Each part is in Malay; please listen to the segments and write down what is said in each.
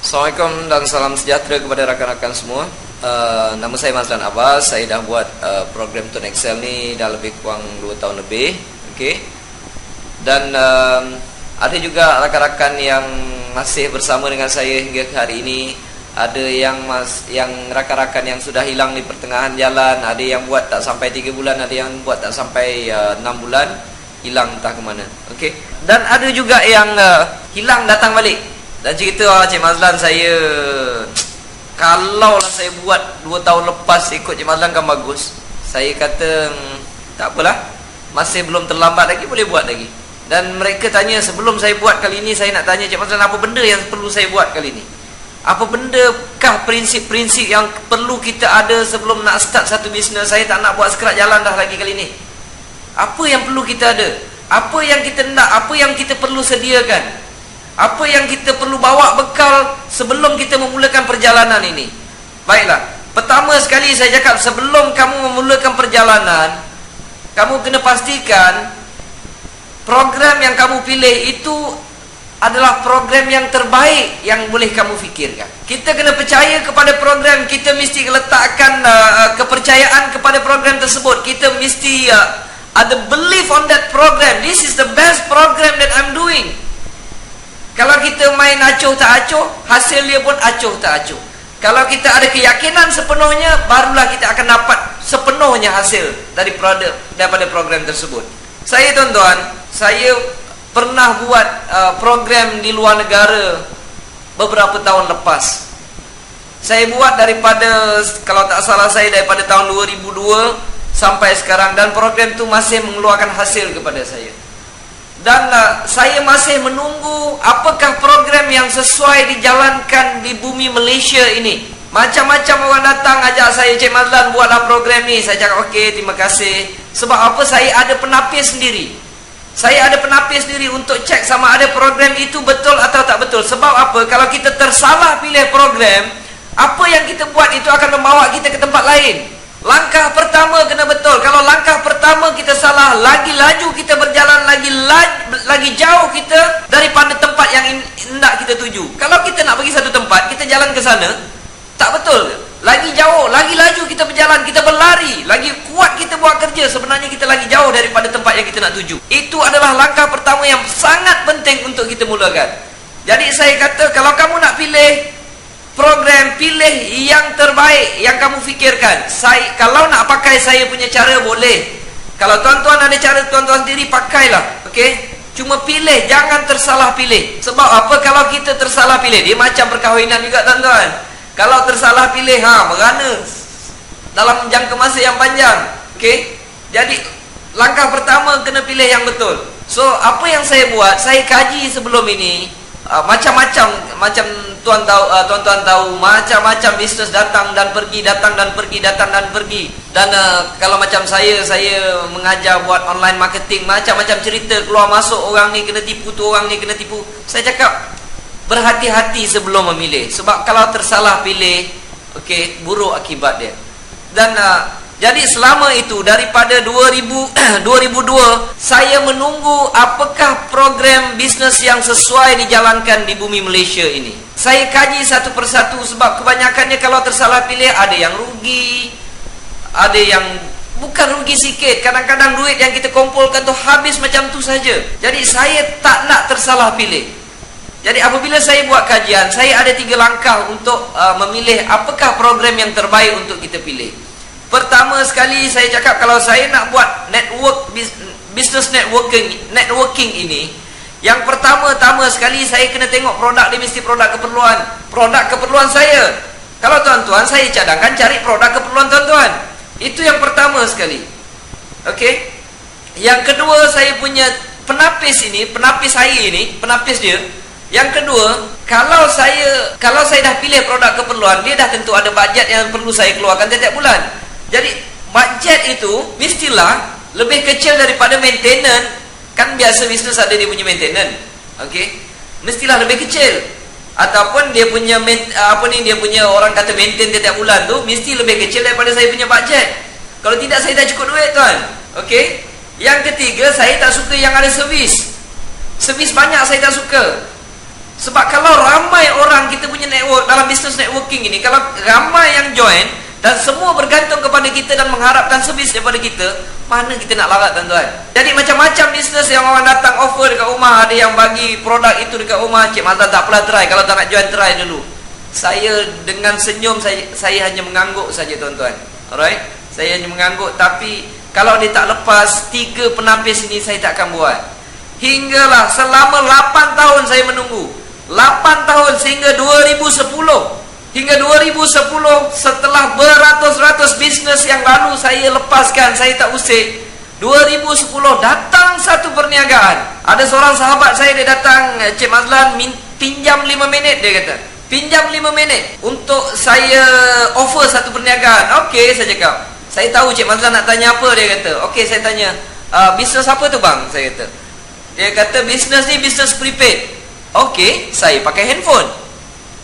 Assalamualaikum dan salam sejahtera kepada rakan-rakan semua. Nama saya Mazlan Abbas. Saya dah buat program Tune Excel ni dah lebih kurang 2 tahun lebih. Okey. Dan ada juga rakan-rakan yang masih bersama dengan saya hingga ke hari ini. Ada yang rakan-rakan yang sudah hilang di pertengahan jalan, ada yang buat tak sampai 3 bulan, ada yang buat tak sampai 6 bulan, hilang entah ke mana. Okey. Dan ada juga yang hilang datang balik. Dan cerita Cik Mazlan, saya kalaulah saya buat 2 tahun lepas ikut Cik Mazlan kan bagus. Saya kata tak apalah, masih belum terlambat lagi, boleh buat lagi. Dan mereka tanya sebelum saya buat kali ini, saya nak tanya Cik Mazlan, apa benda yang perlu saya buat kali ini? Apa bendakah prinsip-prinsip yang perlu kita ada sebelum nak start satu bisnes? Saya tak nak buat sekerat jalan dah lagi kali ini. Apa yang perlu kita ada? Apa yang kita nak? Apa yang kita perlu sediakan? Apa yang kita perlu bawa bekal sebelum kita memulakan perjalanan ini? Baiklah, pertama sekali saya cakap, sebelum kamu memulakan perjalanan, kamu kena pastikan program yang kamu pilih itu adalah program yang terbaik yang boleh kamu fikirkan. Kita kena percaya kepada program, kita mesti letakkan kepercayaan kepada program tersebut. Kita mesti ada belief on that program. This is the best program that I'm doing. Kalau kita main acuh tak acuh, hasil dia pun acuh tak acuh. Kalau kita ada keyakinan sepenuhnya, barulah kita akan dapat sepenuhnya hasil daripada program tersebut. Saya tuan-tuan, saya pernah buat program di luar negara beberapa tahun lepas. Saya buat daripada, kalau tak salah saya, daripada tahun 2002 sampai sekarang, dan program itu masih mengeluarkan hasil kepada saya. Dan saya masih menunggu apakah program yang sesuai dijalankan di bumi Malaysia ini. Macam-macam orang datang ajak saya, Cik Mazlan buatlah program ni. Saya cakap okey, terima kasih. Sebab apa? Saya ada penapis sendiri. Saya ada penapis sendiri untuk cek sama ada program itu betul atau tak betul. Sebab apa? Kalau kita tersalah pilih program, apa yang kita buat itu akan membawa kita ke tempat lain. Langkah pertama kena betul. Kalau langkah pertama kita salah, lagi laju kita berjalan, lagi jauh kita daripada tempat yang hendak kita tuju. Kalau kita nak pergi satu tempat, kita jalan ke sana, tak betul. Lagi jauh, lagi laju kita berjalan, kita berlari, lagi kuat kita buat kerja, sebenarnya kita lagi jauh daripada tempat yang kita nak tuju. Itu adalah langkah pertama yang sangat penting untuk kita mulakan. Jadi saya kata, kalau kamu nak pilih program, pilih yang terbaik yang kamu fikirkan. Kalau nak pakai saya punya cara, boleh. Kalau tuan-tuan ada cara tuan-tuan sendiri, pakailah. Okey? Cuma pilih, jangan tersalah pilih. Sebab apa? Kalau kita tersalah pilih, dia macam perkahwinan juga tuan-tuan. Kalau tersalah pilih, merana dalam jangka masa yang panjang. Okey? Jadi langkah pertama kena pilih yang betul. So apa yang saya buat, saya kaji sebelum ini. Macam-macam, macam tuan-tuan tahu, macam-macam bisnes datang dan pergi, datang dan pergi, datang dan pergi. Dan kalau macam saya mengajar buat online marketing, macam-macam cerita keluar masuk, orang ni kena tipu, tu orang ni kena tipu. Saya cakap berhati-hati sebelum memilih. Sebab kalau tersalah pilih, okey, buruk akibat dia. Dan jadi selama itu, daripada 2002 saya menunggu apakah program bisnes yang sesuai dijalankan di bumi Malaysia ini. Saya kaji satu persatu, sebab kebanyakannya kalau tersalah pilih, ada yang rugi, ada yang bukan rugi sikit. Kadang-kadang duit yang kita kumpulkan tu habis macam tu saja. Jadi saya tak nak tersalah pilih. Jadi apabila saya buat kajian, saya ada 3 langkah untuk memilih apakah program yang terbaik untuk kita pilih. Pertama sekali saya cakap, kalau saya nak buat business networking ini, yang pertama-tama sekali saya kena tengok produk dia, mesti produk keperluan saya. Kalau tuan-tuan, saya cadangkan cari produk keperluan tuan-tuan. Itu yang pertama sekali. Okey. Yang kedua, saya punya penapis dia. Yang kedua, kalau saya dah pilih produk keperluan, dia dah tentu ada bajet yang perlu saya keluarkan setiap bulan. Jadi bajet itu mestilah lebih kecil daripada maintenance. Kan biasa bisnes ada dia punya maintenance. Okey. Mestilah lebih kecil. Ataupun dia punya dia punya orang kata maintain setiap bulan tu mesti lebih kecil daripada saya punya bajet. Kalau tidak, saya tak cukup duit tuan. Okey. Yang ketiga, saya tak suka yang ada servis. Servis banyak saya tak suka. Sebab kalau ramai orang, kita punya network dalam bisnes networking ini, kalau ramai yang join dan semua bergantung kepada kita dan mengharapkan servis daripada kita, mana kita nak larat tuan-tuan? Jadi macam-macam bisnes yang orang datang offer dekat rumah, ada yang bagi produk itu dekat rumah. Cik Mazlan tak apalah try, kalau tak nak join try dulu. Saya dengan senyum, saya hanya mengangguk saja tuan-tuan. Alright, saya hanya mengangguk. Tapi kalau dia tak lepas 3 penapis ini, saya tak akan buat. Hinggalah selama 8 tahun saya menunggu, 8 tahun sehingga 2010. Hingga 2010, setelah beratus-ratus bisnes yang lalu saya lepaskan, saya tak usik, 2010 datang satu perniagaan. Ada seorang sahabat saya, dia datang, Cik Mazlan pinjam 5 minit, dia kata. Pinjam 5 minit untuk saya offer satu perniagaan. Okey, saya cakap. Saya tahu Cik Mazlan nak tanya apa, dia kata. Okey, saya tanya, bisnes apa tu bang? Saya kata. Dia kata, bisnes ni bisnes prepaid. Okey, saya pakai handphone.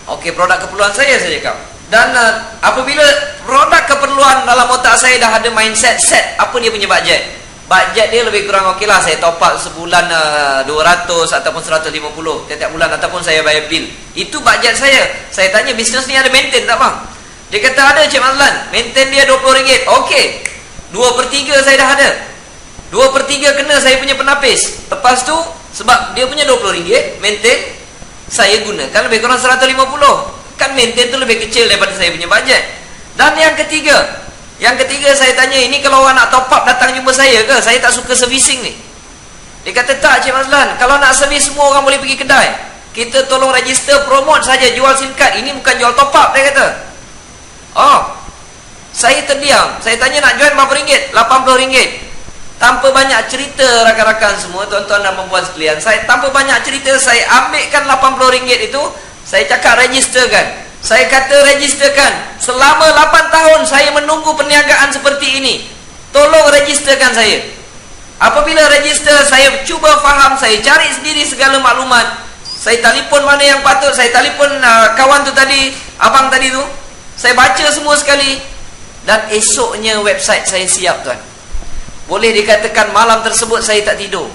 Okey, produk keperluan saya cakap. Dan apabila produk keperluan dalam otak saya dah ada mindset set apa dia punya budget. Budget dia lebih kurang okey lah, saya top up sebulan 200 ataupun 150 tiap-tiap bulan, ataupun saya bayar bil. Itu budget saya. Saya tanya, bisnes ni ada maintain tak bang? Dia kata ada Cik Mazlan, maintain dia RM20. Okey, 2/3 saya dah ada. 2/3 kena saya punya penapis. Lepas tu sebab dia punya RM20 maintain, saya gunakan lebih kurang 150. Kan maintain tu lebih kecil daripada saya punya budget. Dan yang ketiga saya tanya, ini kalau orang nak top up datang jumpa saya ke? Saya tak suka servicing ni. Dia kata, tak Cik Mazlan, kalau nak servis semua orang boleh pergi kedai. Kita tolong register, promote saja, jual SIM card. Ini bukan jual top up, dia kata. Oh, saya terdiam. Saya tanya, nak join berapa ringgit? RM80. Tanpa banyak cerita rakan-rakan semua, tuan-tuan dan perempuan sekalian, saya tanpa banyak cerita, saya ambilkan RM80 itu, saya cakap registerkan. Saya kata registerkan. Selama 8 tahun saya menunggu perniagaan seperti ini. Tolong registerkan saya. Apabila register, saya cuba faham, saya cari sendiri segala maklumat. Saya telefon mana yang patut, saya telefon kawan tu tadi, abang tadi tu. Saya baca semua sekali. Dan esoknya website saya siap tuan. Boleh dikatakan malam tersebut saya tak tidur.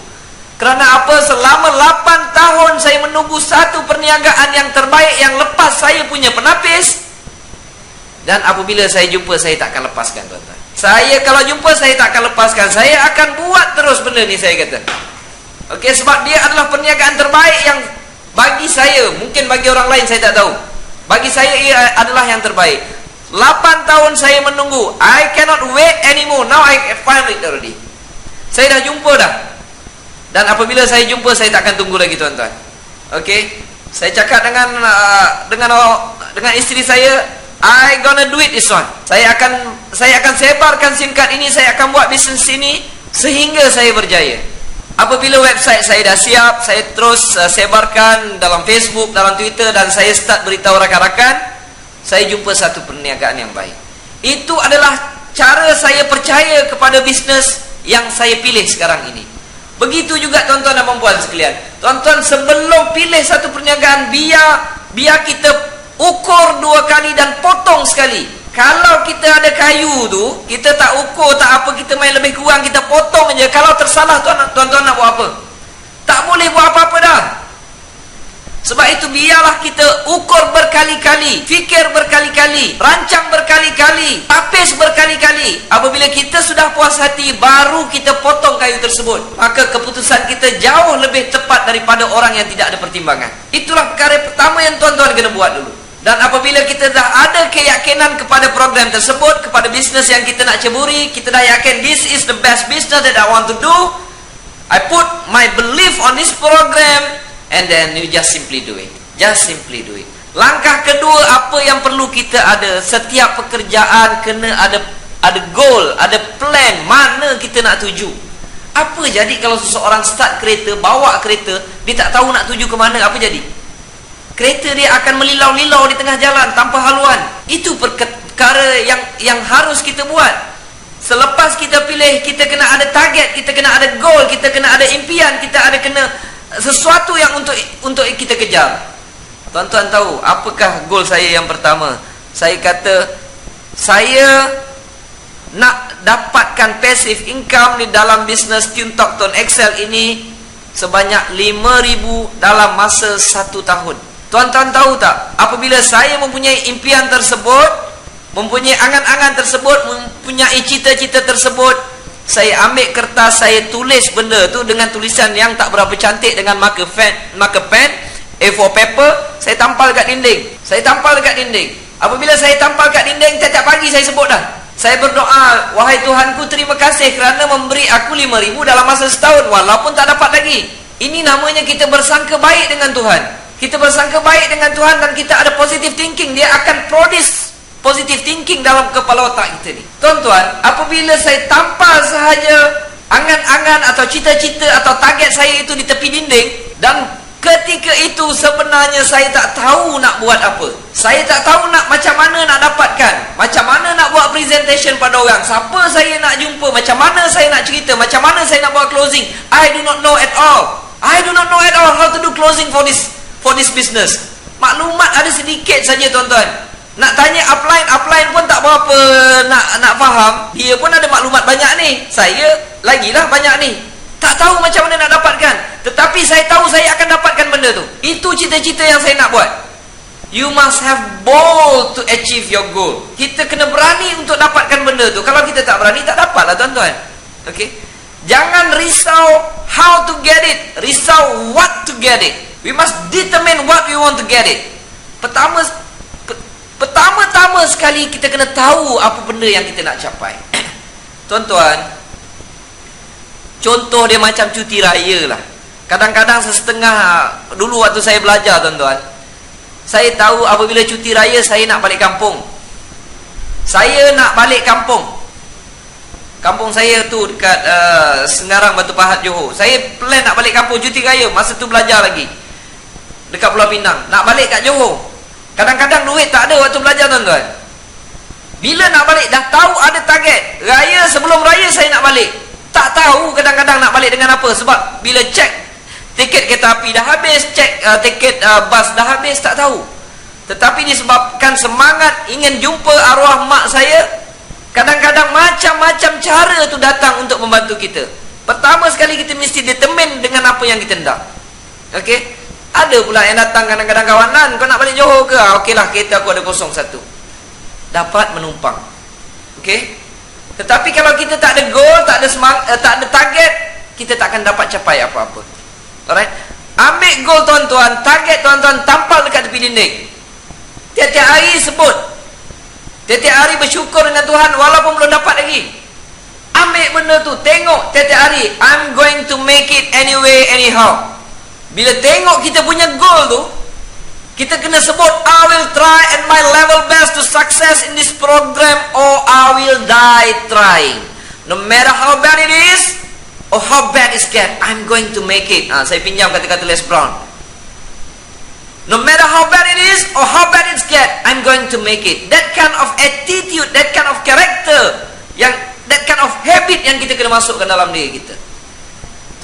Kerana apa? Selama 8 tahun saya menunggu satu perniagaan yang terbaik yang lepas saya punya penapis. Dan apabila saya jumpa, saya tak akan lepaskan tuan-tuan. Saya kalau jumpa, saya tak akan lepaskan. Saya akan buat terus benda ni, saya kata. Okey, sebab dia adalah perniagaan terbaik yang bagi saya, mungkin bagi orang lain saya tak tahu. Bagi saya ia adalah yang terbaik. 8 tahun saya menunggu. I cannot wait anymore. Now I find it already. Saya dah jumpa dah. Dan apabila saya jumpa, saya tak akan tunggu lagi tuan-tuan. Okey, saya cakap dengan isteri saya, I gonna do it this one. Saya akan sebarkan SIM card ini, saya akan buat bisnes ini sehingga saya berjaya. Apabila website saya dah siap, saya terus sebarkan dalam Facebook, dalam Twitter, dan saya start beritahu rakan-rakan. Saya jumpa satu perniagaan yang baik. Itu adalah cara saya percaya kepada bisnes yang saya pilih sekarang ini. Begitu juga tuan-tuan dan perempuan sekalian. Tuan-tuan, sebelum pilih satu perniagaan, biar kita ukur 2 kali dan potong sekali. Kalau kita ada kayu tu, kita tak ukur, tak apa, kita main lebih kurang, kita potong aja. Kalau tersalah, tuan-tuan nak buat apa? Tak boleh buat apa-apa dah. Sebab itu biarlah kita ukur berkali-kali, fikir berkali-kali, rancang berkali-kali, tapis berkali-kali. Apabila kita sudah puas hati, baru kita potong kayu tersebut. Maka keputusan kita jauh lebih tepat daripada orang yang tidak ada pertimbangan. Itulah perkara pertama yang tuan-tuan kena buat dulu. Dan apabila kita dah ada keyakinan kepada program tersebut, kepada bisnes yang kita nak ceburi, kita dah yakin this is the best business that I want to do, I put my belief on this program, and then you just simply do it. Just simply do it. Langkah kedua, apa yang perlu kita ada? Setiap pekerjaan kena ada goal, ada plan, mana kita nak tuju. Apa jadi kalau seseorang start kereta, bawa kereta, dia tak tahu nak tuju ke mana, apa jadi? Kereta dia akan melilau-lilau di tengah jalan tanpa haluan. Itu perkara yang harus kita buat. Selepas kita pilih, kita kena ada target, kita kena ada goal, kita kena ada impian, kita ada kena sesuatu yang untuk kita kejar. Tuan-tuan tahu apakah goal saya yang pertama? Saya kata, saya nak dapatkan passive income di dalam bisnes TuneTalk Tone Excel ini sebanyak 5,000 dalam masa 1 tahun. Tuan-tuan tahu tak, apabila saya mempunyai impian tersebut, mempunyai angan-angan tersebut, mempunyai cita-cita tersebut, saya ambil kertas, saya tulis benda tu dengan tulisan yang tak berapa cantik, dengan marker pen, A4 paper, saya tampal dekat dinding. Saya tampal dekat dinding. Apabila saya tampal dekat dinding, tiap-tiap pagi saya sebut dah. Saya berdoa, wahai Tuhanku, terima kasih kerana memberi aku 5,000 dalam masa setahun, walaupun tak dapat lagi. Ini namanya kita bersangka baik dengan Tuhan. Kita bersangka baik dengan Tuhan dan kita ada positive thinking. Dia akan produce positive thinking dalam kepala otak kita ni. Tuan-tuan, apabila saya tampal sahaja angan-angan atau cita-cita atau target saya itu di tepi dinding, dan ketika itu sebenarnya saya tak tahu nak buat apa. Saya tak tahu macam mana nak dapatkan, macam mana nak buat presentation pada orang, siapa saya nak jumpa, macam mana saya nak cerita, macam mana saya nak buat closing. I do not know at all. I do not know at all how to do closing for this business. Maklumat ada sedikit saja, tuan-tuan. Nak tanya upline pun tak berapa nak faham. Dia pun ada maklumat banyak ni, saya lagilah banyak ni. Tak tahu macam mana nak dapatkan. Tetapi saya tahu saya akan dapatkan benda tu. Itu cita-cita yang saya nak buat. You must have bold to achieve your goal. Kita kena berani untuk dapatkan benda tu. Kalau kita tak berani, tak dapatlah, tuan-tuan. Okay? Jangan risau how to get it, risau what to get it. We must determine what we want to get it. Pertama-tama sekali kita kena tahu apa benda yang kita nak capai. Tuan-tuan, contoh dia macam cuti raya lah. Kadang-kadang setengah, dulu waktu saya belajar, tuan-tuan, saya tahu apabila cuti raya saya nak balik kampung. Saya nak balik kampung. Kampung saya tu dekat Sengarang, Batu Pahat, Johor. Saya plan nak balik kampung cuti raya. Masa tu belajar lagi dekat Pulau Pinang. Nak balik kat Johor. Kadang-kadang duit tak ada waktu belajar, tuan-tuan. Bila nak balik, dah tahu ada target raya, sebelum raya saya nak balik. Tak tahu kadang-kadang nak balik dengan apa. Sebab bila cek tiket kereta api dah habis, cek tiket bas dah habis, tak tahu. Tetapi disebabkan semangat ingin jumpa arwah mak saya, kadang-kadang macam-macam cara tu datang untuk membantu kita. Pertama sekali kita mesti determine dengan apa yang kita hendak. Okey? Ada pula yang datang kadang-kadang, kawanan, kau nak balik Johor ke? Okeylah, kereta aku ada 01. Dapat menumpang. Okey? Tetapi kalau kita tak ada goal, tak ada tak ada target, kita tak akan dapat capai apa-apa. Alright? Ambil goal, tuan-tuan, target tuan-tuan, tampal dekat tepi dinding. Tiap-tiap hari sebut. Tiap-tiap hari bersyukur dengan Tuhan walaupun belum dapat lagi. Ambil benda tu, tengok tiap-tiap hari, I'm going to make it anyway, anyhow. Bila tengok kita punya goal tu, kita kena sebut, I will try at my level best to success in this program, or I will die trying. No matter how bad it is, or how bad it gets, I'm going to make it. Saya pinjam kata-kata Les Brown. No matter how bad it is, or how bad it gets, I'm going to make it. That kind of attitude, that kind of character, that kind of habit yang kita kena masukkan dalam diri kita.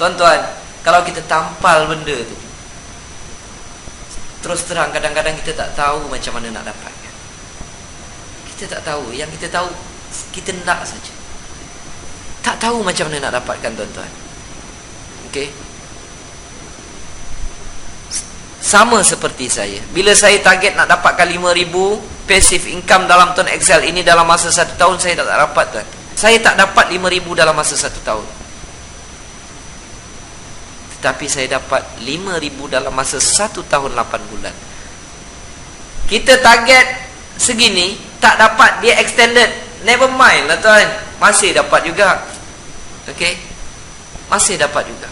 Tuan-tuan, kalau kita tampal benda tu, terus terang kadang-kadang kita tak tahu macam mana nak dapatkan. Kita tak tahu. Yang kita tahu, kita nak saja. Tak tahu macam mana nak dapatkan, tuan-tuan. Okey? Sama seperti saya. Bila saya target nak dapatkan 5,000 passive income dalam Tuan Excel ini dalam masa 1 tahun, saya tak dapat, tuan. Saya tak dapat 5,000 dalam masa 1 tahun. Tetapi saya dapat 5,000 dalam masa 1 tahun 8 bulan. Kita target segini, tak dapat, dia extended. Never mind lah, tuan. Masih dapat juga. Okey? Masih dapat juga.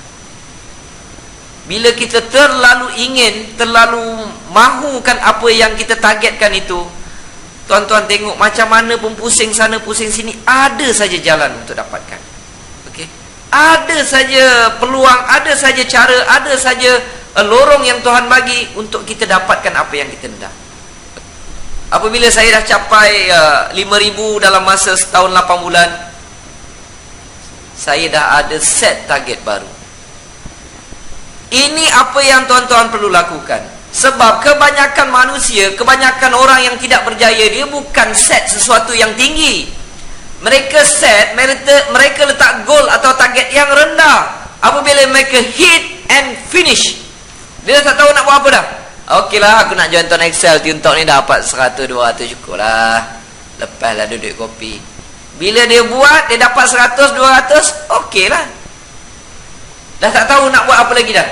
Bila kita terlalu ingin, terlalu mahukan apa yang kita targetkan itu, tuan-tuan tengok macam mana pun pusing sana pusing sini, ada saja jalan untuk dapatkan. Okey? Ada saja peluang, ada saja cara, ada saja lorong yang Tuhan bagi untuk kita dapatkan apa yang kita hendak. Apabila saya dah capai 5,000 dalam masa setahun 8 bulan, saya dah ada set target baru. Ini apa yang tuan-tuan perlu lakukan. Sebab kebanyakan manusia, kebanyakan orang yang tidak berjaya, dia bukan set sesuatu yang tinggi. Mereka set, mereka letak goal atau target yang rendah. Apabila mereka hit and finish, dia tak tahu nak buat apa dah. Okeylah, aku nak join Tuan Excel. Tiuntok ni dapat 100-200 cukup lah. Lepaslah duduk kopi. Bila dia buat, dia dapat 100-200, okeylah. Dah tak tahu nak buat apa lagi dah.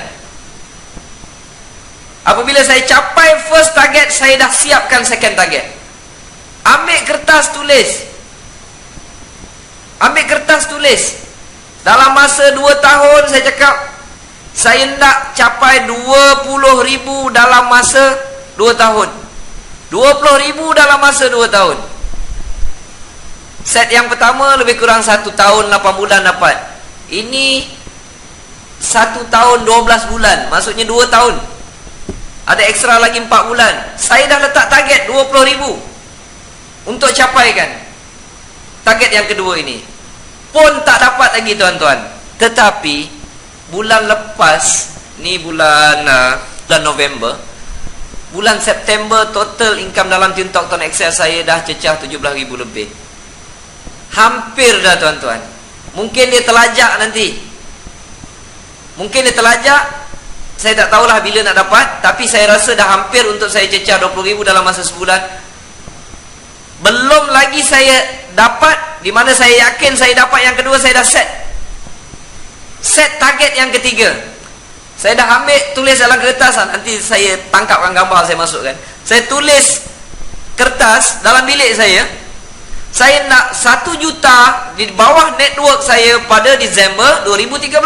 Apabila saya capai first target, saya dah siapkan second target. Ambil kertas tulis. Ambil kertas tulis. Dalam masa 2 tahun saya cakap, saya nak capai 20,000 dalam masa 2 tahun. 20,000 dalam masa 2 tahun. Set yang pertama lebih kurang 1 tahun 8 bulan dapat. Ini 1 tahun 12 bulan. Maksudnya 2 tahun. Ada ekstra lagi 4 bulan. Saya dah letak target 20,000 untuk capaikan target yang kedua ini. Pun tak dapat lagi tuan-tuan. Tetapi bulan lepas, ni bulan November, bulan September, total income dalam Tiuntok Tuan Excel saya dah cecah 17,000 lebih. Hampir dah tuan-tuan. Mungkin dia terlajak nanti. Mungkin dia terlajak. Saya tak tahulah bila nak dapat. Tapi saya rasa dah hampir untuk saya cecah 20,000 dalam masa sebulan. Belum lagi saya dapat, di mana saya yakin saya dapat yang kedua, saya dah set target yang ketiga. Saya dah ambil, tulis dalam kertas. Nanti saya tangkapkan gambar, saya masukkan. Saya tulis kertas dalam bilik saya. Saya nak 1 juta di bawah network saya pada Disember 2013.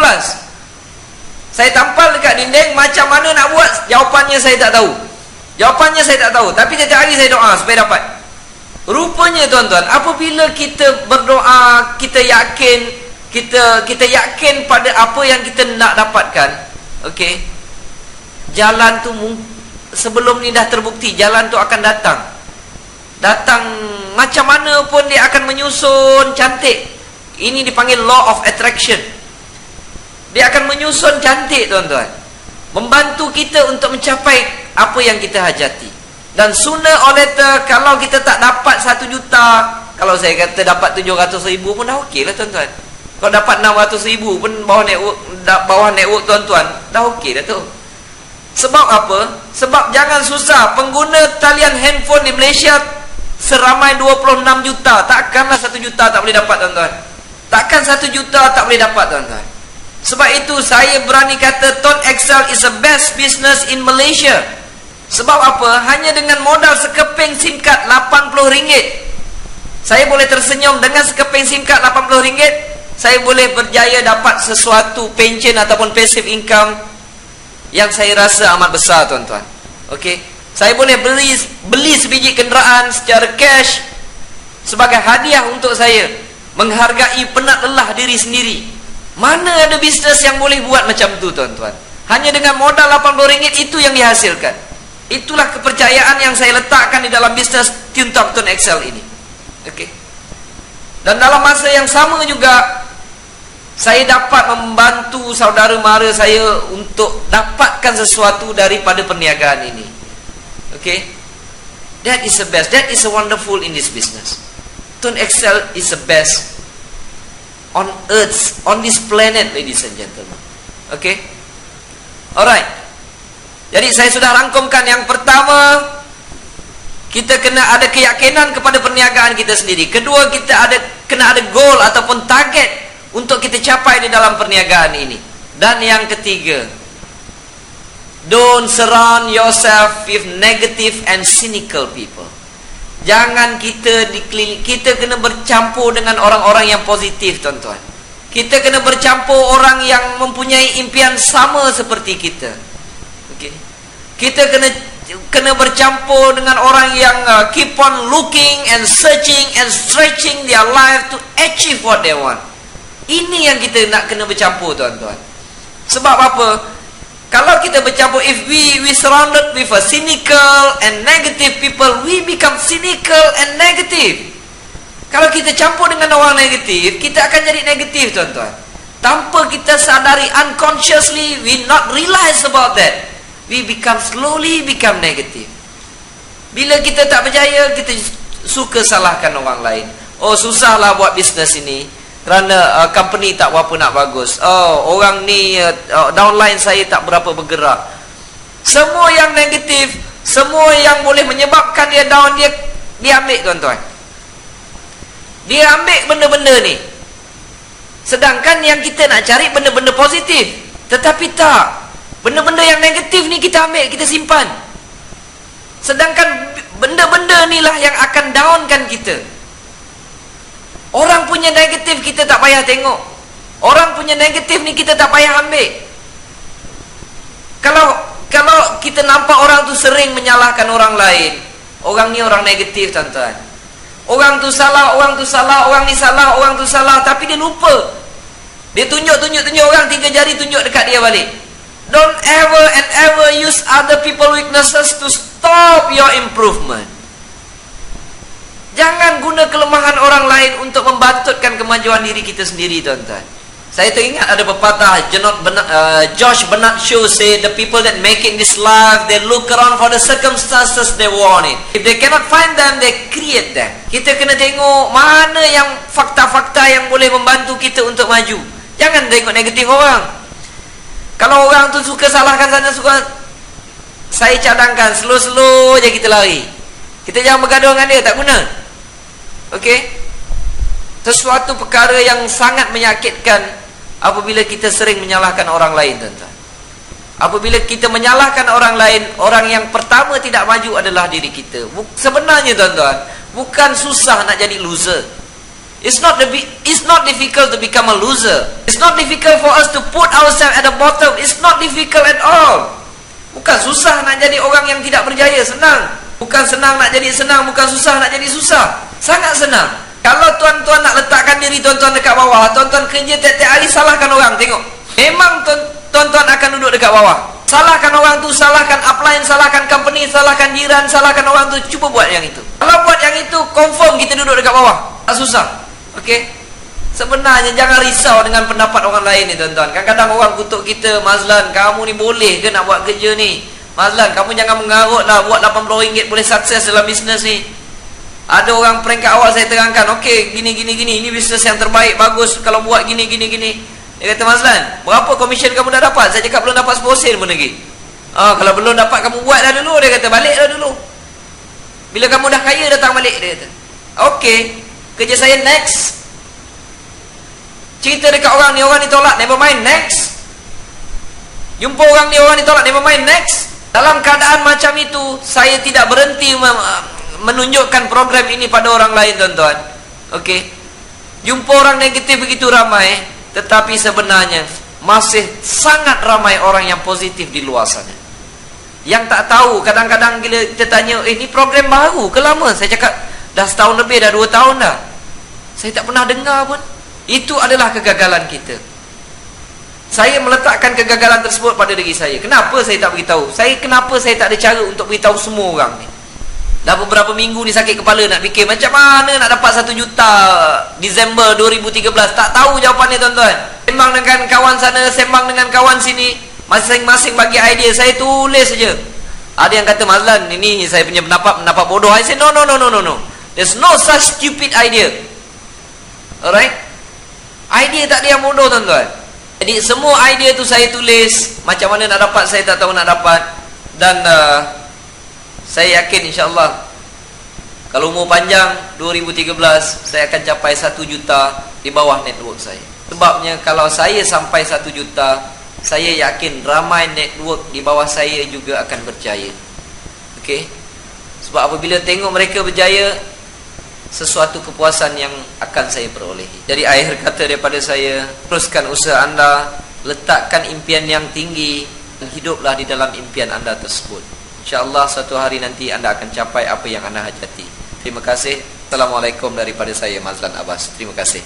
Saya tampal dekat dinding. Macam mana nak buat, jawapannya saya tak tahu. Jawapannya saya tak tahu. Tapi setiap hari saya doa supaya dapat. Rupanya tuan-tuan, apabila kita berdoa, kita yakin, kita yakin pada apa yang kita nak dapatkan, okey, jalan tu sebelum ni dah terbukti, jalan tu akan datang macam mana pun dia akan menyusun cantik. Ini dipanggil law of attraction. Dia akan menyusun cantik tuan-tuan, membantu kita untuk mencapai apa yang kita hajati. Dan sooner or later, kalau kita tak dapat 1 juta, kalau saya kata dapat 700,000 pun dah okey lah tuan-tuan. Kalau dapat 600,000 pun bawah network tuan-tuan, dah okey dah tu. Sebab apa? Sebab jangan susah. Pengguna talian handphone di Malaysia seramai 26 juta. Takkanlah 1 juta tak boleh dapat tuan-tuan. Takkan 1 juta tak boleh dapat tuan-tuan. Sebab itu saya berani kata Tuan Excel is the best business in Malaysia. Sebab apa? Hanya dengan modal sekeping SIM card RM80, saya boleh tersenyum. Dengan sekeping SIM card RM80, saya boleh berjaya dapat sesuatu pension ataupun passive income yang saya rasa amat besar tuan-tuan. Okey, saya boleh beli sebiji kenderaan secara cash sebagai hadiah untuk saya, menghargai penat lelah diri sendiri. Mana ada bisnes yang boleh buat macam tu tuan-tuan? Hanya dengan modal RM80 itu yang dihasilkan. Itulah kepercayaan yang saya letakkan di dalam bisnes Tiuntok Tuan Excel ini. Okey. Dan dalam masa yang sama juga, saya dapat membantu saudara mara saya untuk dapatkan sesuatu daripada perniagaan ini. Okey. That is the best. That is wonderful in this business. Tuan Excel is the best on earth, on this planet, ladies and gentlemen. Okey. Alright. Jadi saya sudah rangkumkan. Yang pertama, kita kena ada keyakinan kepada perniagaan kita sendiri. Kedua, kita kena ada goal ataupun target untuk kita capai di dalam perniagaan ini. Dan yang ketiga, don't surround yourself with negative and cynical people. Jangan kita kena bercampur dengan orang-orang yang positif tuan-tuan. Kita kena bercampur orang yang mempunyai impian sama seperti kita. Okay. Kita kena bercampur dengan orang yang keep on looking and searching and stretching their life to achieve what they want. Ini yang kita nak kena bercampur tuan-tuan. Sebab apa? Kalau kita bercampur, if we surrounded with a cynical and negative people, we become cynical and negative. Kalau kita campur dengan orang negatif, kita akan jadi negatif tuan-tuan. Tanpa kita sadari, unconsciously, we not realize about that, we slowly become negative. Bila kita tak berjaya, kita suka salahkan orang lain. Oh, susahlah buat bisnes ini kerana company tak berapa nak bagus. Oh, orang ni downline saya tak berapa bergerak. Semua yang negatif, semua yang boleh menyebabkan dia down, dia ambil tuan-tuan. Dia ambil benda-benda ni. Sedangkan yang kita nak cari benda-benda positif. Tetapi tak. Benda-benda yang negatif ni kita ambil, kita simpan. Sedangkan benda-benda ni lah yang akan downkan kita. Orang punya negatif kita tak payah tengok. Orang punya negatif ni kita tak payah ambil. Kalau kita nampak orang tu sering menyalahkan orang lain, orang ni orang negatif tuan-tuan. Orang tu salah, orang tu salah, orang ni salah, orang tu salah, tapi dia lupa. Dia tunjuk orang, 3 jari tunjuk dekat dia balik. Don't ever and ever use other people weaknesses to stop your improvement. Jangan guna kelemahan orang lain untuk membantutkan kemajuan diri kita sendiri tuan-tuan. Saya teringat ada pepatah Josh Bernard Shaw say, the people that make it in this life, they look around for the circumstances they want it. If they cannot find them, they create them. Kita kena tengok mana yang fakta-fakta yang boleh membantu kita untuk maju. Jangan tengok negatif orang. Kalau orang tu suka salahkan sana, suka, saya cadangkan slow-slow je kita lari. Kita jangan bergaduh dengan dia, tak guna. Okey? Sesuatu perkara yang sangat menyakitkan apabila kita sering menyalahkan orang lain tuan-tuan. Apabila kita menyalahkan orang lain, orang yang pertama tidak maju adalah diri kita. Sebenarnya tuan-tuan, bukan susah nak jadi loser. It's not difficult to become a loser. It's not difficult for us to put ourselves at the bottom. It's not difficult at all. Bukan susah nak jadi orang yang tidak berjaya, senang. Bukan senang nak jadi senang, bukan susah nak jadi susah. Sangat senang. Kalau tuan-tuan nak letakkan diri tuan-tuan dekat bawah, tuan-tuan kerja tiap-tiap hari salahkan orang, tengok. Memang tuan-tuan akan duduk dekat bawah. Salahkan orang tu, salahkan upline, salahkan company, salahkan jiran, salahkan orang tu. Cuba buat yang itu. Kalau buat yang itu, confirm kita duduk dekat bawah. Tak susah. Okey? Sebenarnya jangan risau dengan pendapat orang lain ni tuan-tuan. Kadang-kadang orang kutuk kita, Mazlan, kamu ni boleh ke nak buat kerja ni? Mazlan, kamu jangan mengarut lah, buat RM80 boleh sukses dalam bisnes ni. Ada orang prank kat awal, saya terangkan, okey, gini, ini bisnes yang terbaik, bagus kalau buat gini. Dia kata, Mazlan, berapa komisen kamu dah dapat? Saya cakap belum dapat 10 sen pun lagi. Kalau belum dapat, kamu buat dah dulu. Dia kata, balik dah dulu. Bila kamu dah kaya, datang balik. Dia kata, okey, kerja saya next. Cerita dekat orang ni tolak, never mind, next. Jumpa orang ni tolak, never mind, next. Dalam keadaan macam itu, saya tidak berhenti menunjukkan program ini pada orang lain tuan-tuan. Okey. Jumpa orang negatif begitu ramai, tetapi sebenarnya masih sangat ramai orang yang positif di luar sana. Yang tak tahu, kadang-kadang bila kita tanya, ini program baru ke lama? Saya cakap, dah setahun lebih, dah 2 tahun dah. Saya tak pernah dengar pun. Itu adalah kegagalan kita. Saya meletakkan kegagalan tersebut pada diri saya. Kenapa saya tak beritahu? Kenapa saya tak ada cara untuk beritahu semua orang ni? Dah beberapa minggu ni sakit kepala nak fikir macam mana nak dapat 1 juta Disember 2013. Tak tahu jawapannya tuan-tuan. Sembang dengan kawan sana, sembang dengan kawan sini, masing-masing bagi idea, saya tulis saja. Ada yang kata, Mazlan, ini saya punya pendapat bodoh. I say, no. There's no such stupid idea. Alright? Idea tak ada yang bodoh tuan-tuan. Jadi semua idea tu saya tulis. Macam mana nak dapat, saya tak tahu nak dapat. Dan saya yakin insyaAllah kalau umur panjang 2013 saya akan capai 1 juta di bawah network saya. Sebabnya kalau saya sampai 1 juta, saya yakin ramai network di bawah saya juga akan berjaya. Okey? Sebab apabila tengok mereka berjaya, sesuatu kepuasan yang akan saya perolehi. Jadi akhir kata daripada saya, teruskan usaha anda, letakkan impian yang tinggi dan hiduplah di dalam impian anda tersebut. InsyaAllah suatu hari nanti anda akan capai apa yang anda hajati. Terima kasih. Assalamualaikum daripada saya, Mazlan Abbas. Terima kasih.